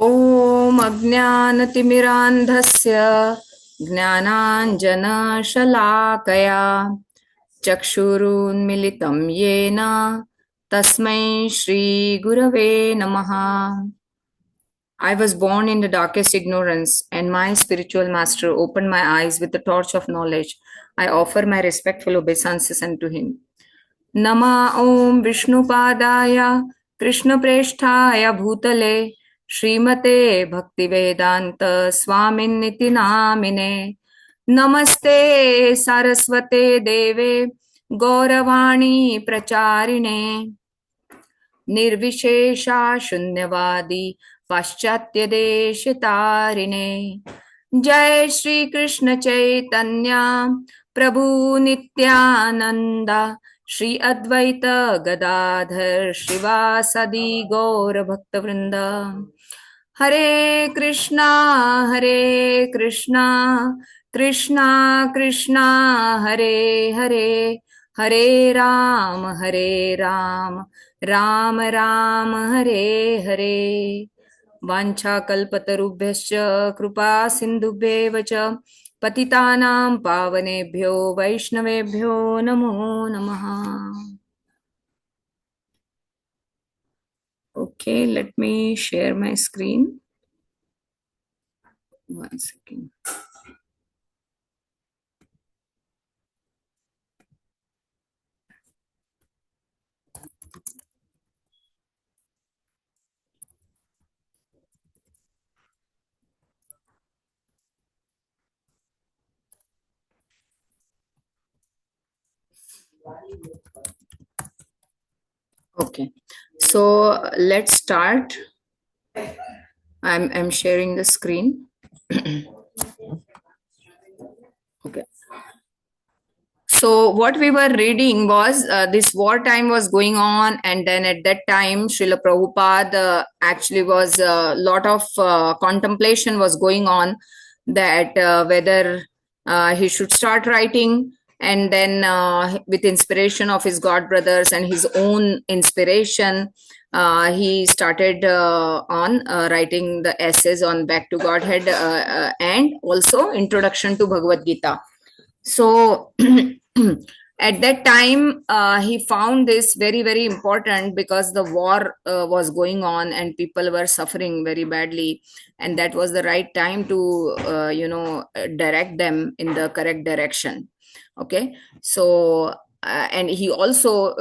ॐ अज्ञानतिमिरान्धस्य ज्ञानाञ्जनशलाकया चक्षुरुन्मिलितं येन तस्मै श्रीगुरवे नमः. I was born in the darkest ignorance, and my spiritual master opened my eyes with the torch of knowledge. I offer my respectful obeisances unto him. Nama Om Vishnupadaya Krishnapreshthaya Bhutale Srimate Bhaktivedanta Swaminiti Namine Namaste Saraswate Deve Gauravani Pracharine निर्विशेषा शून्यवादी पाश्चात्य देश तारिणे जय श्री कृष्ण चैतन्य प्रभु नित्यानंद श्री अद्वैत गदाधर श्रीवासदि गौर भक्त वृंद हरे कृष्णा कृष्णा कृष्णा हरे हरे हरे राम राम राम हरे हरे वाञ्छाकल्पतरुभ्यश्च कृपा सिन्धुभ्येव च पतितानां पावनेभ्यो वैष्णवेभ्यो नमो नमः. Okay, let me share my screen. One second. Okay, so let's start. I'm sharing the screen. Okay. So what we were reading was this wartime was going on, and then at that time Srila Prabhupada actually was a lot of contemplation was going on that whether he should start writing, and then with inspiration of his god brothers and his own inspiration, he started on writing the essays on Back to Godhead and also Introduction to Bhagavad Gita. So at that time he found this very very important because the war was going on and people were suffering very badly, and that was the right time to direct them in the correct direction. Okay, so and he also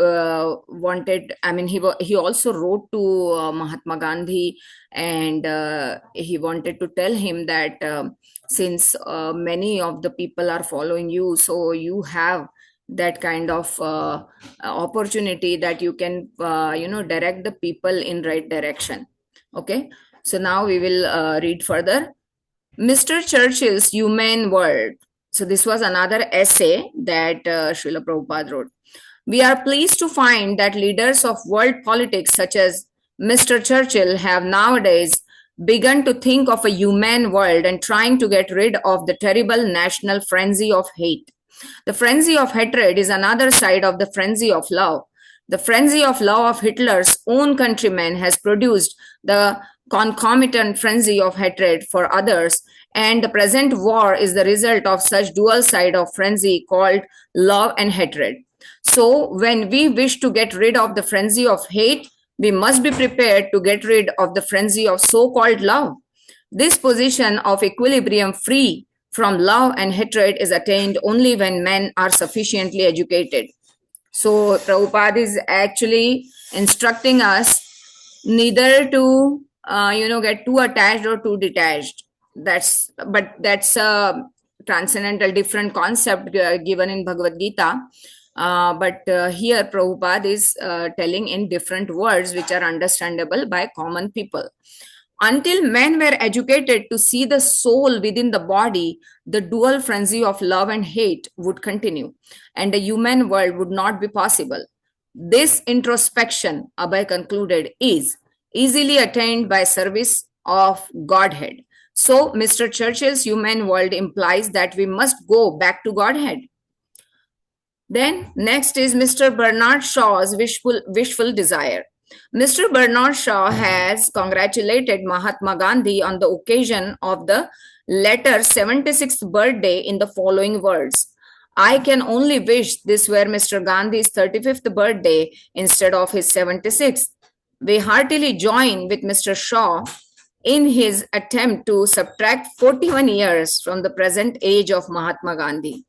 wanted, I mean, he also wrote to Mahatma Gandhi, and he wanted to tell him that since many of the people are following you, so you have that kind of opportunity that you can direct the people in right direction. Okay, so now we will read further. Mr. Churchill's Humane World. So this was another essay that Srila Prabhupada wrote. We are pleased to find that leaders of world politics such as Mr. Churchill have nowadays begun to think of a humane world and trying to get rid of the terrible national frenzy of hate. The frenzy of hatred is another side of the frenzy of love. The frenzy of love of Hitler's own countrymen has produced the concomitant frenzy of hatred for others, and the present war is the result of such dual side of frenzy called love and hatred. So when we wish to get rid of the frenzy of hate, we must be prepared to get rid of the frenzy of so-called love. This position of equilibrium free from love and hatred is attained only when men are sufficiently educated. So Prabhupada is actually instructing us neither to get too attached or too detached. That's a transcendental different concept given in Bhagavad Gita. But here Prabhupada is telling in different words which are understandable by common people. Until men were educated to see the soul within the body, the dual frenzy of love and hate would continue, and a human world would not be possible. This introspection, Abhay concluded, is easily attained by service of Godhead. So, Mr. Churchill's human world implies that we must go back to Godhead. Then, next is Mr. Bernard Shaw's wishful desire. Mr. Bernard Shaw has congratulated Mahatma Gandhi on the occasion of the latter 76th birthday in the following words. I can only wish this were Mr. Gandhi's 35th birthday instead of his 76th. We heartily join with Mr. Shaw in his attempt to subtract 41 years from the present age of Mahatma Gandhi.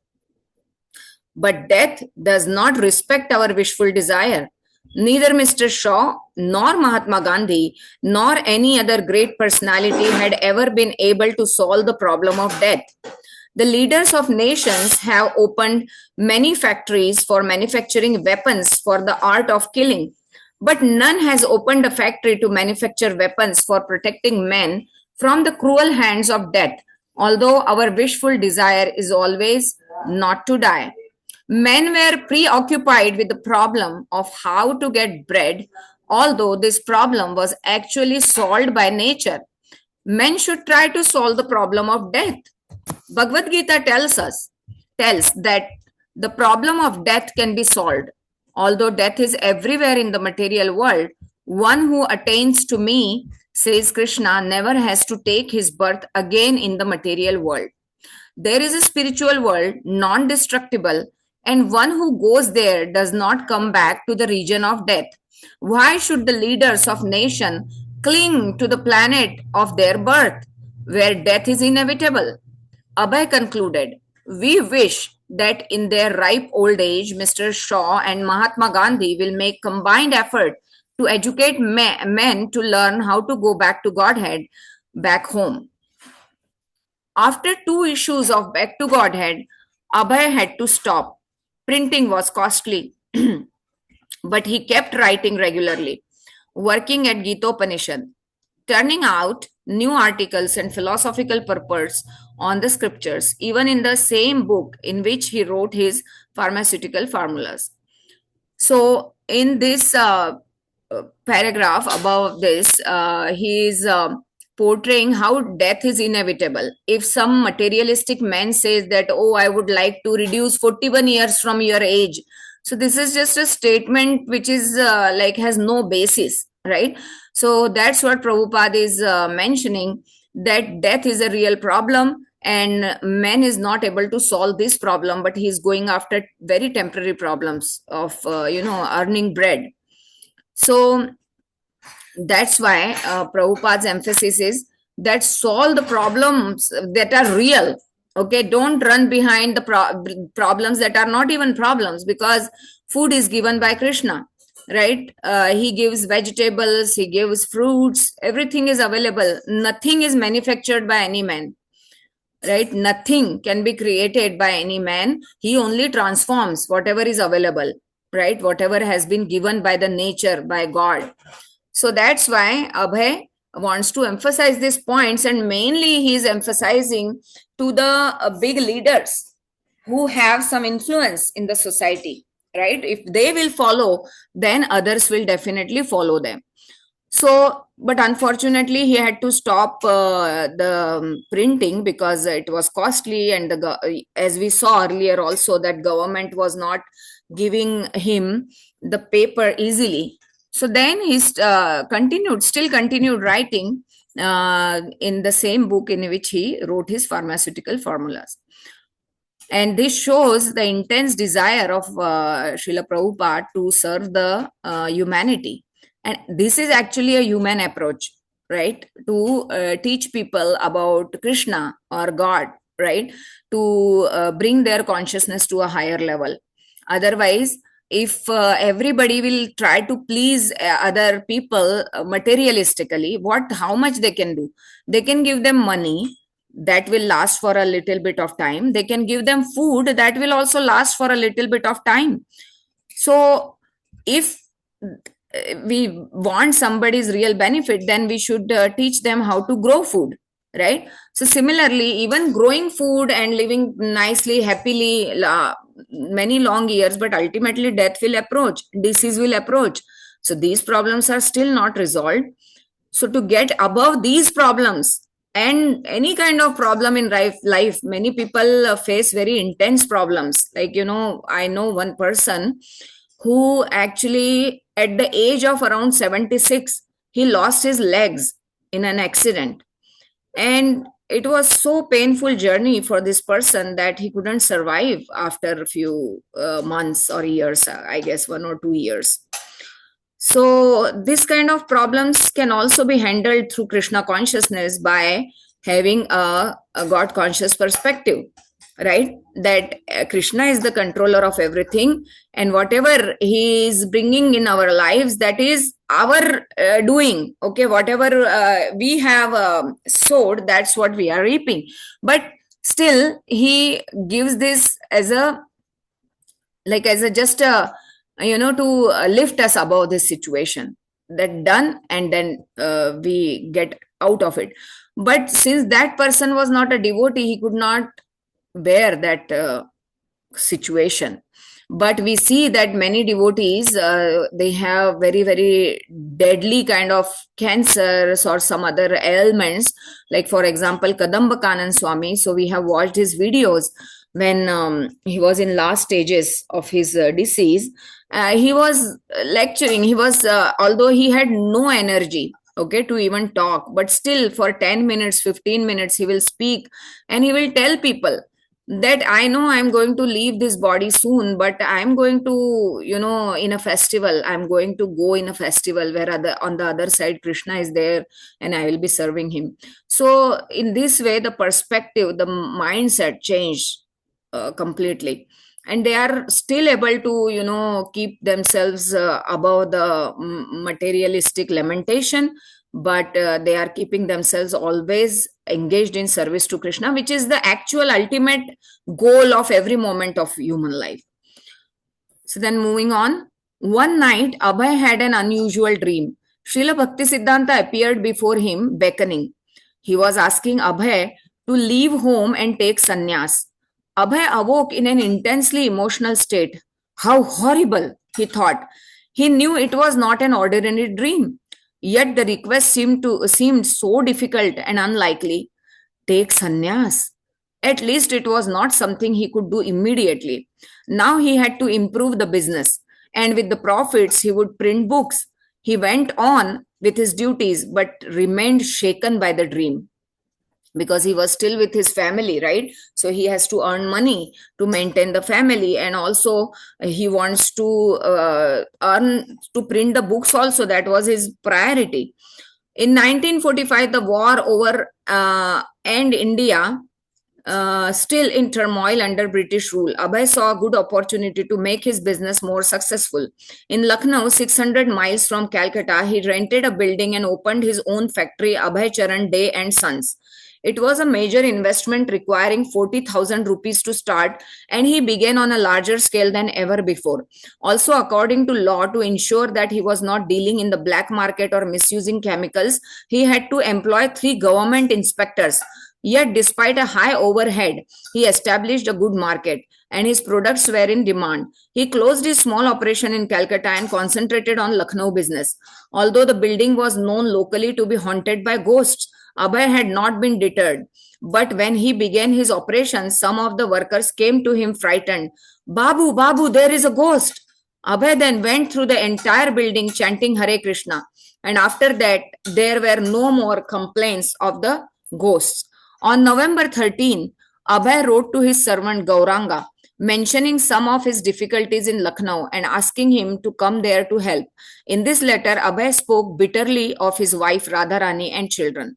But death does not respect our wishful desire. Neither Mr. Shaw, nor Mahatma Gandhi, nor any other great personality had ever been able to solve the problem of death. The leaders of nations have opened many factories for manufacturing weapons for the art of killing, but none has opened a factory to manufacture weapons for protecting men from the cruel hands of death, although our wishful desire is always not to die. Men were preoccupied with the problem of how to get bread, although this problem was actually solved by nature. Men should try to solve the problem of death. Bhagavad Gita tells that the problem of death can be solved. Although death is everywhere in the material world, one who attains to me, says Krishna, never has to take his birth again in the material world. There is a spiritual world, non-destructible, and one who goes there does not come back to the region of death. Why should the leaders of nation cling to the planet of their birth, where death is inevitable? Abhay concluded, we wish that in their ripe old age, Mr. Shaw and Mahatma Gandhi will make combined effort to educate men to learn how to go back to Godhead, back home. After 2 issues of Back to Godhead, Abhay had to stop. Printing was costly, but he kept writing regularly, working at Gitopanishad, turning out new articles and philosophical purports on the scriptures, even in the same book in which he wrote his pharmaceutical formulas. So, in this paragraph above this, he is portraying how death is inevitable. If some materialistic man says that, oh, I would like to reduce 41 years from your age, so this is just a statement which is has no basis, right? So that's what Prabhupada is mentioning, that death is a real problem and man is not able to solve this problem, but he is going after very temporary problems of earning bread. So that's why Prabhupada's emphasis is that solve the problems that are real. Okay, don't run behind the problems that are not even problems, because food is given by Krishna, right? He gives vegetables, he gives fruits, everything is available. Nothing is manufactured by any man, right? Nothing can be created by any man. He only transforms whatever is available, right? Whatever has been given by the nature, by God. So that's why Abhay wants to emphasize these points, and mainly he is emphasizing to the big leaders who have some influence in the society, right? If they will follow, then others will definitely follow them. So, but unfortunately, he had to stop the printing because it was costly, and as we saw earlier also, that government was not giving him the paper easily. So then he still continued writing in the same book in which he wrote his pharmaceutical formulas. And this shows the intense desire of Srila Prabhupada to serve the humanity. And this is actually a human approach, right? To teach people about Krishna or God, right? To bring their consciousness to a higher level. Otherwise, if everybody will try to please other people materialistically, how much they can do? They can give them money that will last for a little bit of time. They can give them food that will also last for a little bit of time. So if we want somebody's real benefit, then we should teach them how to grow food, right? So similarly, even growing food and living nicely, happily, many long years, but ultimately death will approach, disease will approach. So these problems are still not resolved. So to get above these problems and any kind of problem in life, many people face very intense problems. Like, I know one person who actually, at the age of around 76, he lost his legs in an accident. And it was so painful journey for this person that he couldn't survive after a few months or years, I guess 1 or 2 years. So this kind of problems can also be handled through Krishna consciousness by having a God conscious perspective, right? That Krishna is the controller of everything, and whatever he is bringing in our lives, that is our doing. Okay, whatever we have sowed, that's what we are reaping. But still, he gives this as a, like, as a just a, to lift us above this situation, that done, and then we get out of it. But since that person was not a devotee, he could not bear that situation. But we see that many devotees, they have very, very deadly kind of cancers or some other ailments. Like, for example, Kadamba Kanan Swami. So we have watched his videos when he was in last stages of his disease. He was lecturing. He was, although he had no energy, okay, to even talk, but still for 10 minutes, 15 minutes, he will speak, and he will tell people that I know I'm going to leave this body soon, but I'm going to, in a festival, I'm going to go in a festival where on the other side, Krishna is there and I will be serving him. So in this way, the perspective, the mindset changed completely. And they are still able to, keep themselves above the materialistic lamentation, but they are keeping themselves always engaged in service to Krishna, which is the actual ultimate goal of every moment of human life. So then moving on, one night Abhay had an unusual dream. Srila Bhaktisiddhanta appeared before him beckoning. He was asking Abhay to leave home and take sannyas. Abhay awoke in an intensely emotional state. How horrible, he thought. He knew it was not an ordinary dream. Yet the request seemed so difficult and unlikely. Take sannyas. At least it was not something he could do immediately. Now he had to improve the business, and with the profits, he would print books. He went on with his duties but remained shaken by the dream, because he was still with his family, right? So he has to earn money to maintain the family, and also he wants to earn to print the books also. That was his priority. In 1945, the war over and India still in turmoil under British rule, Abhay saw a good opportunity to make his business more successful. In Lucknow, 600 miles from Calcutta, he rented a building and opened his own factory, Abhay Charan Day and Sons. It was a major investment requiring 40,000 rupees to start, and he began on a larger scale than ever before. Also, according to law, to ensure that he was not dealing in the black market or misusing chemicals, he had to employ 3 government inspectors. Yet, despite a high overhead, he established a good market and his products were in demand. He closed his small operation in Calcutta and concentrated on Lucknow business. Although the building was known locally to be haunted by ghosts, Abhay had not been deterred. But when he began his operations, some of the workers came to him frightened. Babu, Babu, there is a ghost. Abhay then went through the entire building chanting Hare Krishna. And after that, there were no more complaints of the ghosts. On November 13, Abhay wrote to his servant Gauranga, mentioning some of his difficulties in Lucknow and asking him to come there to help. In this letter, Abhay spoke bitterly of his wife Radharani and children.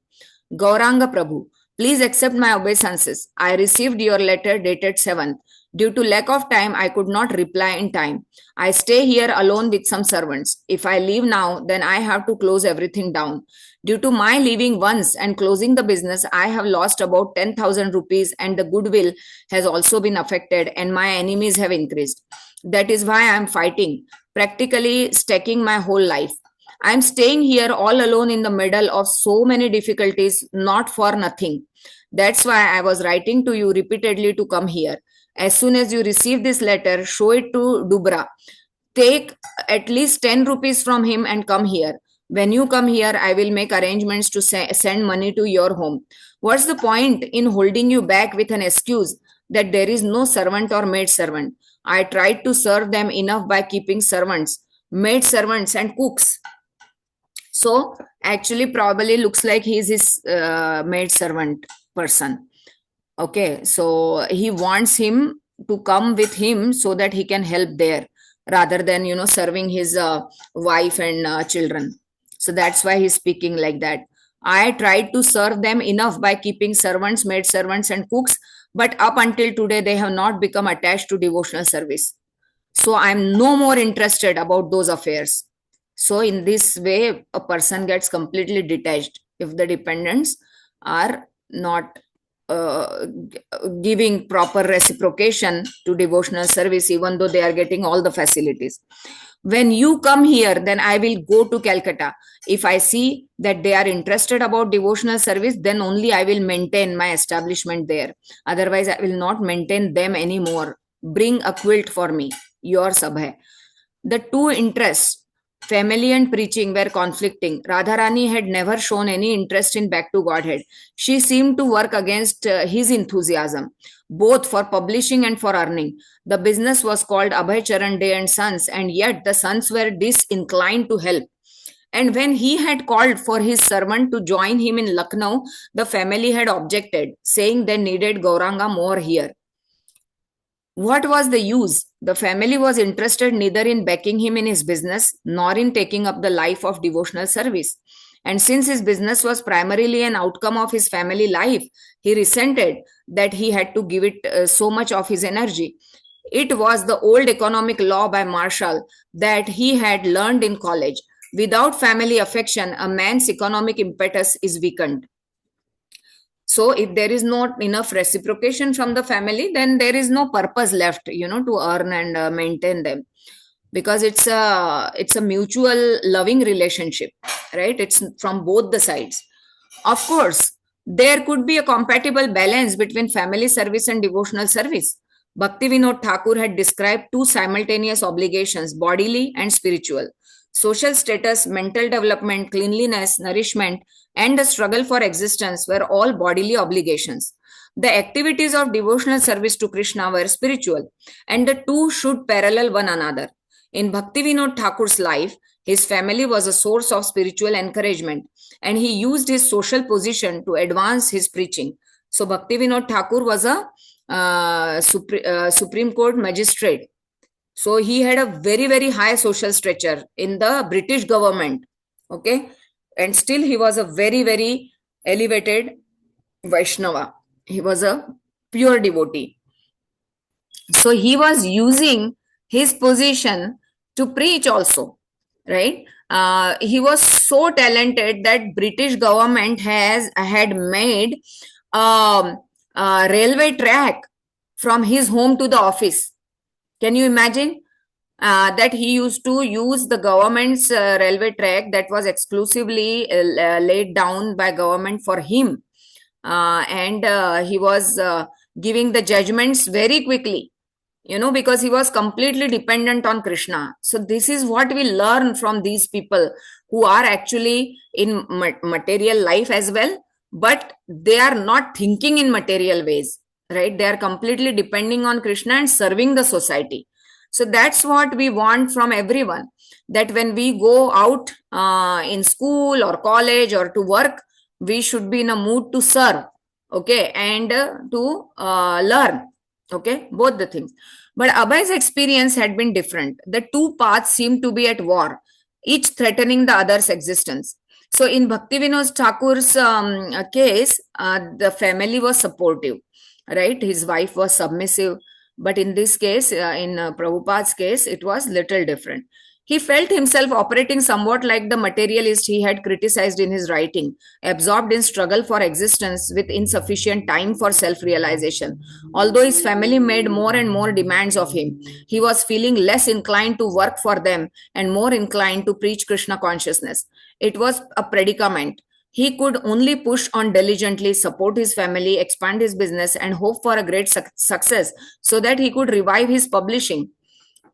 Gauranga Prabhu, please accept my obeisances. I received your letter dated 7th. Due to lack of time, I could not reply in time. I stay here alone with some servants. If I leave now, then I have to close everything down. Due to my leaving once and closing the business, I have lost about 10,000 rupees and the goodwill has also been affected and my enemies have increased. That is why I am fighting, practically staking my whole life. I am staying here all alone in the middle of so many difficulties, not for nothing. That's why I was writing to you repeatedly to come here. As soon as you receive this letter, show it to Dubra. Take at least 10 rupees from him and come here. When you come here, I will make arrangements to send money to your home. What's the point in holding you back with an excuse that there is no servant or maid servant? I tried to serve them enough by keeping servants, maid servants, and cooks. So actually, probably looks like he's his maid servant person. Okay, so he wants him to come with him so that he can help there rather than, serving his wife and children. So that's why he's speaking like that. I tried to serve them enough by keeping servants, maid servants, and cooks, but up until today, they have not become attached to devotional service. So I'm no more interested about those affairs. So in this way, a person gets completely detached if the dependents are not giving proper reciprocation to devotional service, even though they are getting all the facilities. When you come here, then I will go to Calcutta. If I see that they are interested about devotional service, then only I will maintain my establishment there. Otherwise, I will not maintain them anymore. Bring a quilt for me. Your Sabha. The two interests, family and preaching, were conflicting. Radharani had never shown any interest in Back to Godhead. She seemed to work against his enthusiasm, both for publishing and for earning. The business was called Abhay Charan Day and Sons, and yet the sons were disinclined to help. And when he had called for his servant to join him in Lucknow, the family had objected, saying they needed Gauranga more here. What was the use? The family was interested neither in backing him in his business nor in taking up the life of devotional service. And since his business was primarily an outcome of his family life, he resented that he had to give it so much of his energy. It was the old economic law by Marshall that he had learned in college. Without family affection, a man's economic impetus is weakened. So if there is not enough reciprocation from the family, then there is no purpose left, to earn and maintain them, because it's a mutual loving relationship, right? It's from both the sides. Of course, there could be a compatible balance between family service and devotional service. Bhaktivinoda Thakur had described two simultaneous obligations, bodily and spiritual. Social status, mental development, cleanliness, nourishment, and the struggle for existence were all bodily obligations. The activities of devotional service to Krishna were spiritual, and the two should parallel one another. In Bhaktivinoda Thakur's life, his family was a source of spiritual encouragement, and he used his social position to advance his preaching. So Bhaktivinoda Thakur was a Supreme Court magistrate. So he had a very, very high social stature in the British government. Okay. And still he was a very, very elevated Vaishnava. He was a pure devotee. So he was using his position to preach also, right? He was so talented that British government had made a railway track from his home to the office. Can you imagine that he used to use the government's railway track that was exclusively laid down by government for him, and he was giving the judgments very quickly, because he was completely dependent on Krishna. So this is what we learn from these people who are actually in material life as well, but they are not thinking in material ways, right? They are completely depending on Krishna and serving the society. So that's what we want from everyone, that when we go out in school or college or to work, we should be in a mood to serve, okay, and to learn, okay, both the things. But Abhay's experience had been different. The two paths seemed to be at war, each threatening the other's existence. So in Bhaktivinoda Thakur's case, the family was supportive, right? His wife was submissive. But in this case, in Prabhupada's case, it was little different. He felt himself operating somewhat like the materialist he had criticized in his writing, absorbed in struggle for existence with insufficient time for self-realization. Although his family made more and more demands of him, he was feeling less inclined to work for them and more inclined to preach Krishna consciousness. It was a predicament. He could only push on diligently, support his family, expand his business, and hope for a great success so that he could revive his publishing.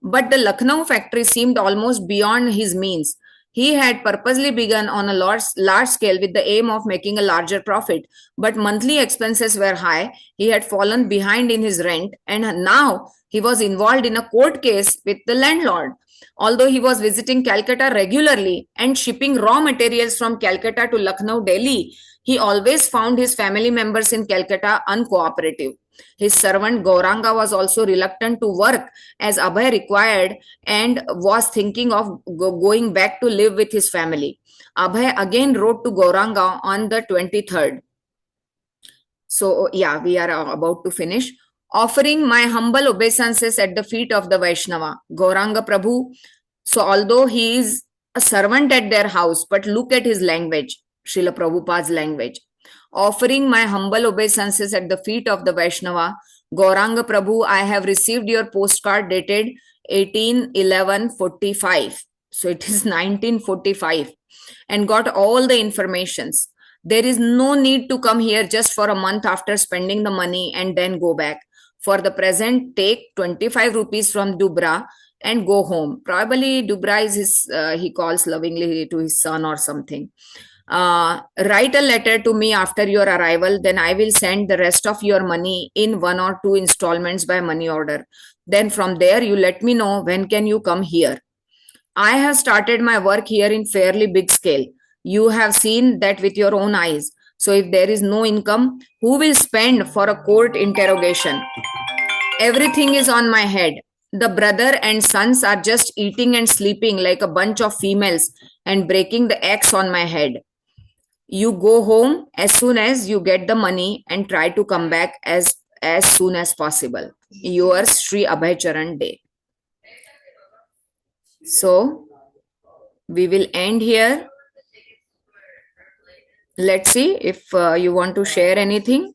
But the Lucknow factory seemed almost beyond his means. He had purposely begun on a large scale with the aim of making a larger profit, but monthly expenses were high. He had fallen behind in his rent, and now He was involved in a court case with the landlord. Although he was visiting Calcutta regularly and shipping raw materials from Calcutta to Lucknow, Delhi, he always found his family members in Calcutta uncooperative. His servant Gauranga was also reluctant to work as Abhay required and was thinking of going back to live with his family. Abhay again wrote to Gauranga on the 23rd. So, yeah, we are about to finish. Offering my humble obeisances at the feet of the Vaishnava, Gauranga Prabhu. So, although he is a servant at their house, but look at his language, Srila Prabhupada's language. Offering my humble obeisances at the feet of the Vaishnava, Gauranga Prabhu, I have received your postcard dated 18/11/45. So, it is 1945 and got all the informations. There is no need to come here just for a month after spending the money and then go back. For the present, take 25 rupees from Dubra and go home. Probably Dubra is his, he calls lovingly to his son or something. Write a letter to me after your arrival, then I will send the rest of your money in 1 or 2 installments by money order. Then from there, you let me know when can you come here. I have started my work here in fairly big scale. You have seen that with your own eyes. So if there is no income, who will spend for a court interrogation? Everything is on my head. The brother and sons are just eating and sleeping like a bunch of females and breaking the eggs on my head. You go home as soon as you get the money and try to come back as soon as possible. Yours, Sri Abhay Charan Day. So we will end here. Let's see if you want to share anything.